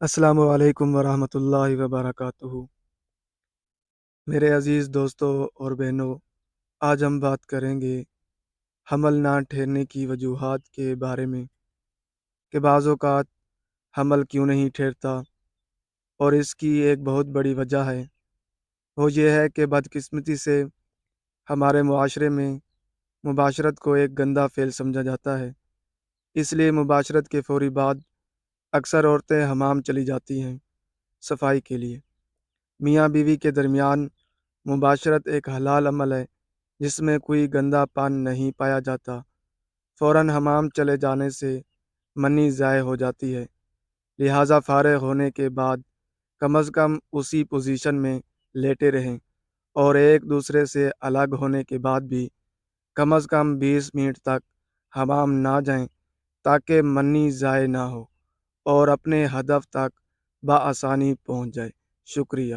السلام علیکم ورحمۃ اللہ وبرکاتہ۔ میرے عزیز دوستوں اور بہنوں، آج ہم بات کریں گے حمل نہ ٹھہرنے کی وجوہات کے بارے میں کہ بعض اوقات حمل کیوں نہیں ٹھہرتا، اور اس کی ایک بہت بڑی وجہ ہے۔ وہ یہ ہے کہ بدقسمتی سے ہمارے معاشرے میں مباشرت کو ایک گندا فعل سمجھا جاتا ہے۔ اس لیے مباشرت کے فوری بعد اکثر عورتیں حمام چلی جاتی ہیں صفائی کے لیے۔ میاں بیوی کے درمیان مباشرت ایک حلال عمل ہے جس میں کوئی گندا پان نہیں پایا جاتا۔ فوراً حمام چلے جانے سے منی ضائع ہو جاتی ہے، لہٰذا فارغ ہونے کے بعد کم از کم اسی پوزیشن میں لیٹے رہیں، اور ایک دوسرے سے الگ ہونے کے بعد بھی کم از کم 20 منٹ تک حمام نہ جائیں تاکہ منی ضائع نہ ہو اور اپنے ہدف تک بآسانی پہنچ جائے۔ شکریہ۔